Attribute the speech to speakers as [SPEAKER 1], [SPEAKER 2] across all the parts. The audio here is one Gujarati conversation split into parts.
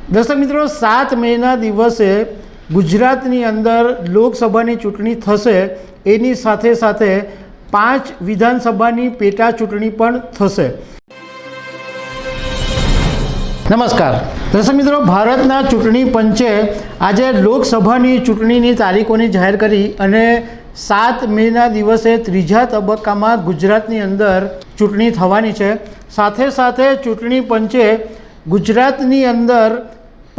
[SPEAKER 1] દર્શક મિત્રો, 7 મેના દિવસે ગુજરાતની અંદર લોકસભાની ચૂંટણી થશે, એની સાથે સાથે 5 વિધાનસભાની પેટા ચૂંટણી પણ થશે। નમસ્કાર દર્શક મિત્રો, ભારતના ચૂંટણી પંચે આજે લોકસભાની ચૂંટણીની તારીખોની જાહેર કરી અને 7 મેના દિવસે ત્રીજા તબક્કામાં ગુજરાતની અંદર ચૂંટણી થવાની છે। સાથે સાથે ચૂંટણી પંચે ગુજરાતની અંદર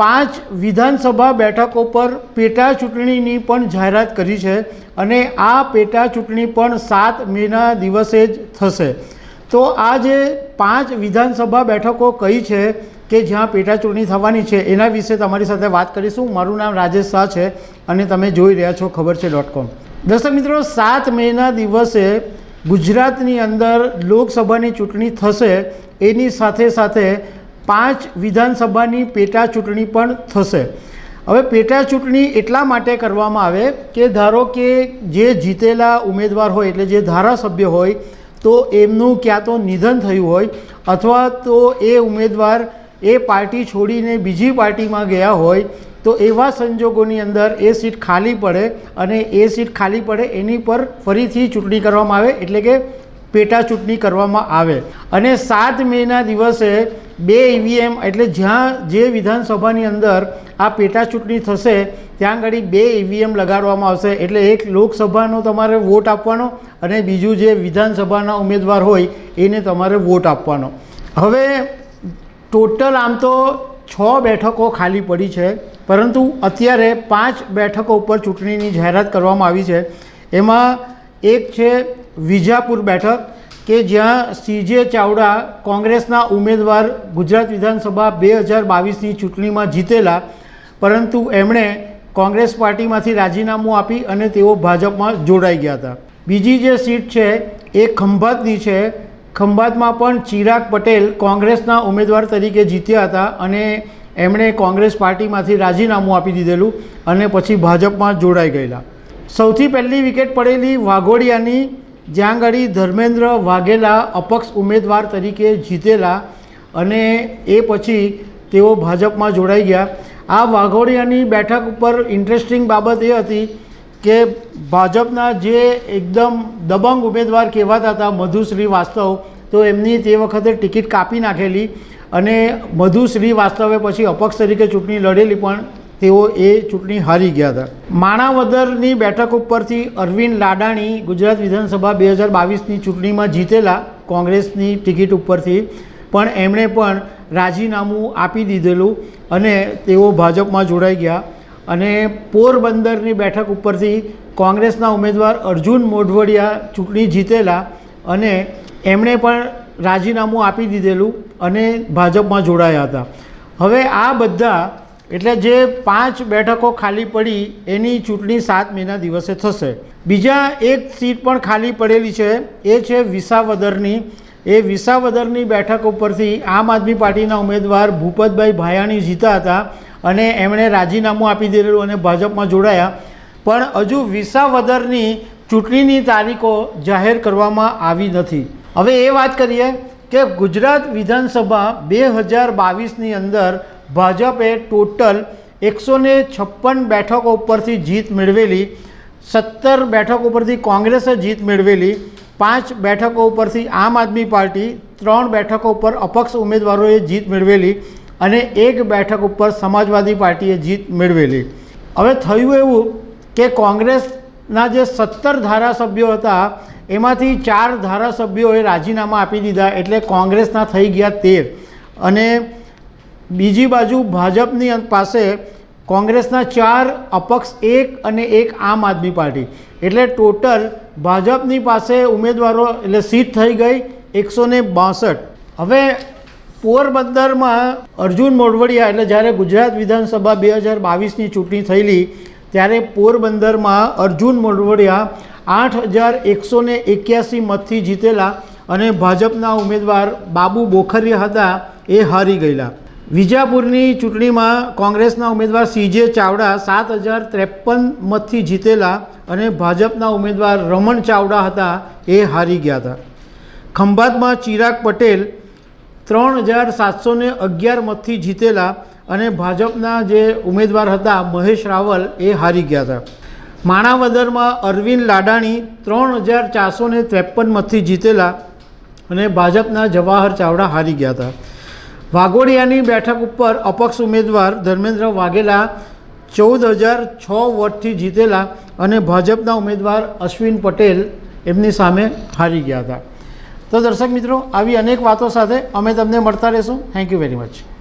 [SPEAKER 1] 5 વિધાનસભા બેઠકો પર પેટા ચૂંટણીની પણ જાહેરાત કરી છે અને આ પેટા ચૂંટણી પણ 7 મેના દિવસે જ થશે। તો આ જે 5 વિધાનસભા બેઠકો કઈ છે કે જ્યાં પેટા ચૂંટણી થવાની છે એના વિશે તમારી સાથે વાત કરીશું। મારું નામ રાજેશ શાહ છે અને તમે જોઈ રહ્યા છો ખબર છે.com। દર્શક મિત્રો, 7 મેના દિવસે ગુજરાતની અંદર લોકસભાની ચૂંટણી થશે, એની સાથે સાથે 5 વિધાનસભાની પેટા ચૂંટણી પણ થશે। હવે પેટા ચૂંટણી એટલા માટે કરવામાં આવે કે ધારો કે જે જીતેલા ઉમેદવાર હોય એટલે જે ધારાસભ્ય હોય તો એમનું ક્યાં તો નિધન થયું હોય અથવા તો એ ઉમેદવાર એ પાર્ટી છોડીને બીજી પાર્ટીમાં ગયા હોય તો એવા સંજોગોની અંદર એ સીટ ખાલી પડે અને એ સીટ ખાલી પડે એની પર ફરીથી ચૂંટણી કરવામાં આવે એટલે કે પેટા ચૂંટણી કરવામાં આવે। અને 7 મેના દિવસે 2 EVM એટલે જ્યાં જે વિધાનસભાની અંદર આ પેટા ચૂંટણી થશે ત્યાં આગળ 2 EVM લગાડવામાં આવશે। એટલે એક લોકસભાનો તમારે વોટ આપવાનો અને બીજું જે વિધાનસભાના ઉમેદવાર હોય એને તમારે વોટ આપવાનો। હવે ટોટલ આમ તો 6 બેઠકો ખાલી પડી છે, પરંતુ અત્યારે 5 બેઠકો ઉપર ચૂંટણીની જાહેરાત કરવામાં આવી છે। એમાં એક છે વિજાપુર બેઠક કે જ્યાં CJ ચાવડા કોંગ્રેસના ઉમેદવાર ગુજરાત વિધાનસભા 2022ની ચૂંટણીમાં જીતેલા, પરંતુ એમણે કોંગ્રેસ પાર્ટીમાંથી રાજીનામું આપી અને તેઓ ભાજપમાં જોડાઈ ગયા હતા। બીજી જે સીટ છે એ ખંભાતની છે। ખંભાતમાં પણ ચિરાગ પટેલ કોંગ્રેસના ઉમેદવાર તરીકે જીત્યા હતા અને એમણે કોંગ્રેસ પાર્ટીમાંથી રાજીનામું આપી દીધેલું અને પછી ભાજપમાં જોડાઈ ગયેલા। સૌથી પહેલી વિકેટ પડેલી વાઘોડિયાની, જ્યાં આગળ ધર્મેન્દ્ર વાઘેલા અપક્ષ ઉમેદવાર તરીકે જીતેલા અને એ પછી તેઓ ભાજપમાં જોડાઈ ગયા। આ વાઘોડિયાની બેઠક ઉપર ઇન્ટરેસ્ટિંગ બાબત એ હતી કે ભાજપના જે એકદમ દબંગ ઉમેદવાર કહેવાતા હતા મધુ શ્રીવાસ્તવ, તો એમની તે વખતે ટિકિટ કાપી નાખેલી અને મધુ શ્રીવાસ્તવે પછી અપક્ષ તરીકે ચૂંટણી લડેલી પણ તેઓ એ ચૂંટણી હારી ગયા હતા। માણાવદરની બેઠક ઉપરથી અરવિંદ લાડાણી ગુજરાત વિધાનસભા 2022ની ચૂંટણીમાં જીતેલા કોંગ્રેસની ટિકિટ ઉપરથી, પણ એમણે પણ રાજીનામું આપી દીધેલું અને તેઓ ભાજપમાં જોડાઈ ગયા। અને પોરબંદરની બેઠક ઉપરથી કોંગ્રેસના ઉમેદવાર અર્જુન મોઢવડિયા ચૂંટણી જીતેલા અને એમણે પણ રાજીનામું આપી દીધેલું અને ભાજપમાં જોડાયા હતા। હવે આ બધા એટલે જે 5 બેઠકો ખાલી પડી એની ચૂંટણી 7 મેના દિવસે થશે। બીજા એક સીટ પણ ખાલી પડેલી છે, એ છે વિસાવદરની। એ વિસાવદરની બેઠક ઉપરથી આમ આદમી પાર્ટીના ઉમેદવાર ભૂપતભાઈ ભાયાણી જીતા હતા અને એમણે રાજીનામું આપી દીધેલું અને ભાજપમાં જોડાયા, પણ હજુ વિસાવદરની ચૂંટણીની તારીખો જાહેર કરવામાં આવી નથી। હવે એ વાત કરીએ કે ગુજરાત વિધાનસભા 2022ની અંદર ભાજપે ટોટલ 156 બેઠકો ઉપરથી જીત મેળવેલી, 17 બેઠકો ઉપરથી કોંગ્રેસે જીત મેળવેલી, 5 બેઠકો ઉપરથી આમ આદમી પાર્ટી, 3 બેઠકો ઉપર અપક્ષ ઉમેદવારોએ જીત મેળવેલી અને 1 બેઠક ઉપર સમાજવાદી પાર્ટીએ જીત મેળવેલી। હવે થયું એવું કે કોંગ્રેસના જે 17 ધારાસભ્યો હતા એમાંથી 4 ધારાસભ્યોએ રાજીનામા આપી દીધા, એટલે કોંગ્રેસના થઈ ગયા 13 અને બીજી બાજુ ભાજપની પાસે કોંગ્રેસના 4, અપક્ષ 1 અને 1 આમ આદમી પાર્ટી, એટલે ટોટલ ભાજપની પાસે ઉમેદવારો એટલે સીટ થઈ ગઈ 162। હવે પોરબંદરમાં અર્જુન મોઢવડિયા એટલે જ્યારે ગુજરાત વિધાનસભા 2022ની ચૂંટણી થયેલી ત્યારે પોરબંદરમાં અર્જુન મોઢવડિયા 8181 મતથી જીતેલા અને ભાજપના ઉમેદવાર બાબુ બોખરિયા હતા એ હારી ગયેલા। વિજાપુરની ચૂંટણીમાં કોંગ્રેસના ઉમેદવાર CJ ચાવડા 7053 મતથી જીતેલા અને ભાજપના ઉમેદવાર રમણ ચાવડા હતા એ હારી ગયા હતા। ખંભાતમાં ચિરાગ પટેલ 3711 મતથી જીતેલા અને ભાજપના જે ઉમેદવાર હતા મહેશ રાવલ એ હારી ગયા હતા. માણાવદરમાં અરવિંદ લાડાણી 3453 મતથી જીતેલા અને ભાજપના જવાહર ચાવડા હારી ગયા હતા. વાઘોડિયાની બેઠક ઉપર અપક્ષ ઉમેદવાર ધર્મેન્દ્ર વાઘેલા 14006 વોટથી જીતેલા અને ભાજપના ઉમેદવાર અશ્વિન પટેલ એમની સામે હારી ગયા હતા. તો દર્શક મિત્રો, આવી અનેક વાતો સાથે અમે તમને મળતા રહીશું. Thank you very much.